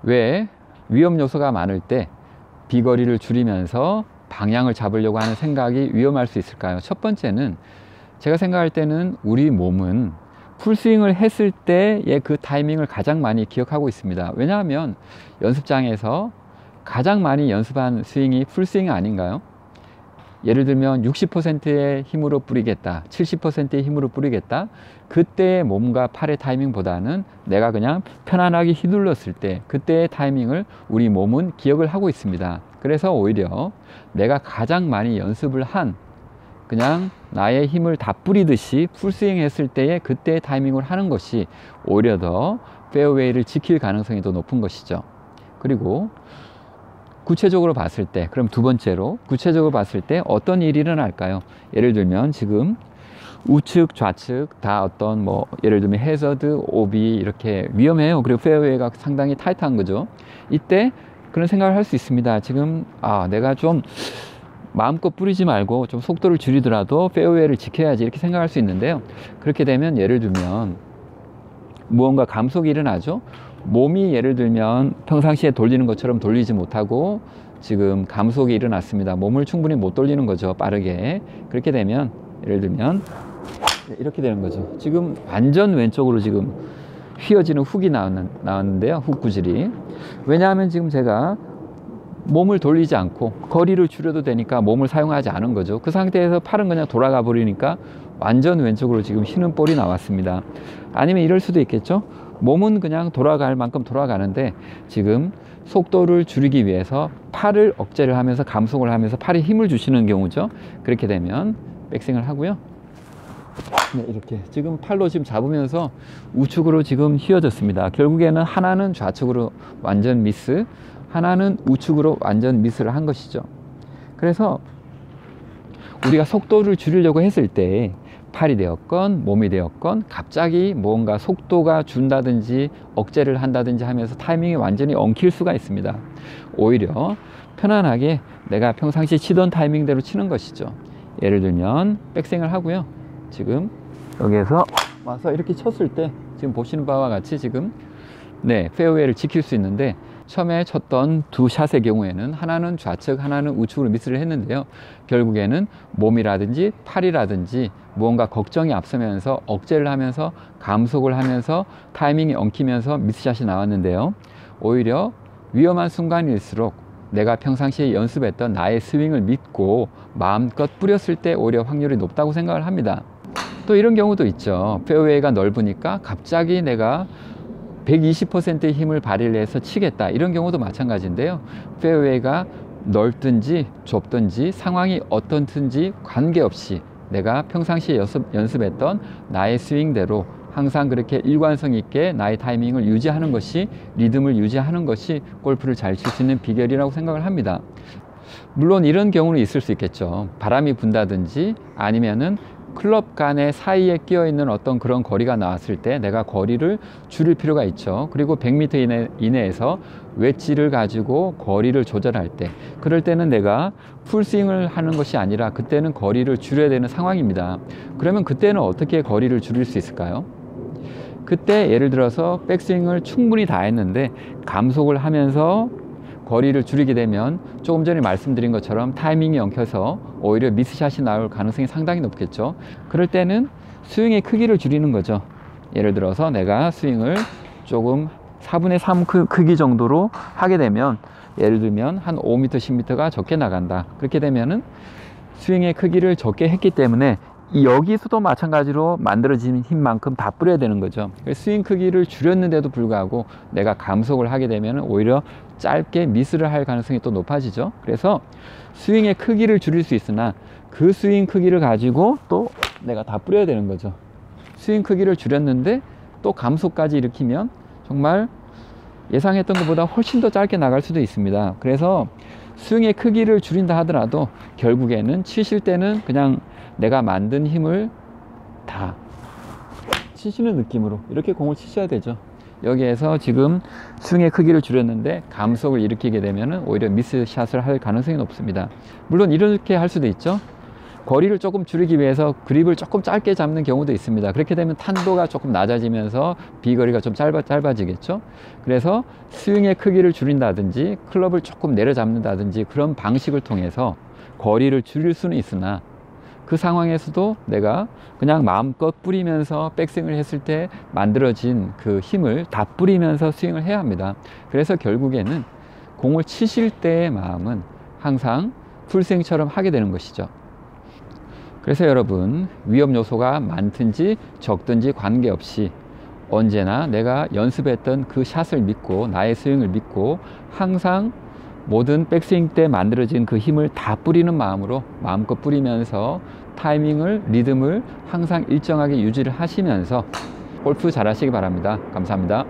왜 위험 요소가 많을 때 비거리를 줄이면서 방향을 잡으려고 하는 생각이 위험할 수 있을까요? 첫 번째는 제가 생각할 때는 우리 몸은 풀스윙을 했을 때의 그 타이밍을 가장 많이 기억하고 있습니다. 왜냐하면 연습장에서 가장 많이 연습한 스윙이 풀스윙 아닌가요? 예를 들면 60%의 힘으로 뿌리겠다, 70%의 힘으로 뿌리겠다. 그때의 몸과 팔의 타이밍보다는 내가 그냥 편안하게 휘둘렀을 때 그때의 타이밍을 우리 몸은 기억을 하고 있습니다. 그래서 오히려 내가 가장 많이 연습을 한 그냥 나의 힘을 다 뿌리듯이 풀스윙 했을 때의 그때의 타이밍을 하는 것이 오히려 더 페어웨이를 지킬 가능성이 더 높은 것이죠. 그리고 구체적으로 봤을 때, 그럼 두 번째로 구체적으로 봤을 때 어떤 일이 일어날까요? 예를 들면 지금 우측 좌측 다 어떤 뭐 예를 들면 해저드, 오비 이렇게 위험해요. 그리고 페어웨이가 상당히 타이트한 거죠. 이때 그런 생각을 할 수 있습니다. 지금 내가 좀 마음껏 뿌리지 말고 좀 속도를 줄이더라도 페어웨이를 지켜야지 이렇게 생각할 수 있는데요. 그렇게 되면 예를 들면 무언가 감속이 일어나죠. 몸이 예를 들면 평상시에 돌리는 것처럼 돌리지 못하고 지금 감속이 일어났습니다. 몸을 충분히 못 돌리는 거죠, 빠르게. 그렇게 되면 예를 들면 이렇게 되는 거죠. 지금 완전 왼쪽으로 지금 휘어지는 훅이 나왔는데요, 훅 구질이. 왜냐하면 지금 제가 몸을 돌리지 않고 거리를 줄여도 되니까 몸을 사용하지 않은 거죠. 그 상태에서 팔은 그냥 돌아가 버리니까 완전 왼쪽으로 지금 휘는 볼이 나왔습니다. 아니면 이럴 수도 있겠죠. 몸은 그냥 돌아갈 만큼 돌아가는데 지금 속도를 줄이기 위해서 팔을 억제를 하면서 감속을 하면서 팔에 힘을 주시는 경우죠. 그렇게 되면 백스윙을 하고요. 네, 이렇게 지금 팔로 지금 잡으면서 우측으로 지금 휘어졌습니다. 결국에는 하나는 좌측으로 완전 미스, 하나는 우측으로 완전 미스를 한 것이죠. 그래서 우리가 속도를 줄이려고 했을 때 팔이 되었건 몸이 되었건 갑자기 뭔가 속도가 준다든지 억제를 한다든지 하면서 타이밍이 완전히 엉킬 수가 있습니다. 오히려 편안하게 내가 평상시 치던 타이밍대로 치는 것이죠. 예를 들면 백스윙을 하고요. 지금 여기에서 와서 이렇게 쳤을 때 지금 보시는 바와 같이 지금 페어웨이를 지킬 수 있는데 처음에 쳤던 두 샷의 경우에는 하나는 좌측, 하나는 우측으로 미스를 했는데요. 결국에는 몸이라든지 팔이라든지 무언가 걱정이 앞서면서 억제를 하면서 감속을 하면서 타이밍이 엉키면서 미스샷이 나왔는데요. 오히려 위험한 순간일수록 내가 평상시에 연습했던 나의 스윙을 믿고 마음껏 뿌렸을 때 오히려 확률이 높다고 생각을 합니다. 또 이런 경우도 있죠. 페어웨이가 넓으니까 갑자기 내가 120%의 힘을 발휘를 해서 치겠다, 이런 경우도 마찬가지인데요. 페어웨이가 넓든지 좁든지 상황이 어떻든지 관계없이 내가 평상시에 연습했던 나의 스윙대로 항상 그렇게 일관성 있게 나의 타이밍을 유지하는 것이, 리듬을 유지하는 것이 골프를 잘 칠 수 있는 비결이라고 생각을 합니다. 물론 이런 경우는 있을 수 있겠죠. 바람이 분다든지 아니면은 클럽 간의 사이에 끼어 있는 어떤 그런 거리가 나왔을 때 내가 거리를 줄일 필요가 있죠. 그리고 100m 이내에서 웨지를 가지고 거리를 조절할 때, 그럴 때는 내가 풀스윙을 하는 것이 아니라 그때는 거리를 줄여야 되는 상황입니다. 그러면 그때는 어떻게 거리를 줄일 수 있을까요? 그때 예를 들어서 백스윙을 충분히 다 했는데 감속을 하면서 거리를 줄이게 되면 조금 전에 말씀드린 것처럼 타이밍이 엉켜서 오히려 미스샷이 나올 가능성이 상당히 높겠죠. 그럴 때는 스윙의 크기를 줄이는 거죠. 예를 들어서 내가 스윙을 조금 4분의 3 크기 정도로 하게 되면 예를 들면 한 5m, 10m가 적게 나간다. 그렇게 되면은 스윙의 크기를 적게 했기 때문에 여기서도 마찬가지로 만들어진 힘만큼 다 뿌려야 되는 거죠. 스윙 크기를 줄였는데도 불구하고 내가 감속을 하게 되면 오히려 짧게 미스를 할 가능성이 또 높아지죠. 그래서 스윙의 크기를 줄일 수 있으나 그 스윙 크기를 가지고 또 내가 다 뿌려야 되는 거죠. 스윙 크기를 줄였는데 또 감속까지 일으키면 정말 예상했던 것보다 훨씬 더 짧게 나갈 수도 있습니다. 그래서 스윙의 크기를 줄인다 하더라도 결국에는 치실 때는 그냥 내가 만든 힘을 다 치시는 느낌으로 이렇게 공을 치셔야 되죠. 여기에서 지금 스윙의 크기를 줄였는데 감속을 일으키게 되면 오히려 미스샷을 할 가능성이 높습니다. 물론 이렇게 할 수도 있죠. 거리를 조금 줄이기 위해서 그립을 조금 짧게 잡는 경우도 있습니다. 그렇게 되면 탄도가 조금 낮아지면서 비거리가 좀 짧아지겠죠. 그래서 스윙의 크기를 줄인다든지 클럽을 조금 내려잡는다든지 그런 방식을 통해서 거리를 줄일 수는 있으나, 그 상황에서도 내가 그냥 마음껏 뿌리면서 백스윙을 했을 때 만들어진 그 힘을 다 뿌리면서 스윙을 해야 합니다. 그래서 결국에는 공을 치실 때의 마음은 항상 풀스윙처럼 하게 되는 것이죠. 그래서 여러분, 위험 요소가 많든지 적든지 관계없이 언제나 내가 연습했던 그 샷을 믿고 나의 스윙을 믿고 항상 모든 백스윙 때 만들어진 그 힘을 다 뿌리는 마음으로 마음껏 뿌리면서 타이밍을, 리듬을 항상 일정하게 유지를 하시면서 골프 잘 하시기 바랍니다. 감사합니다.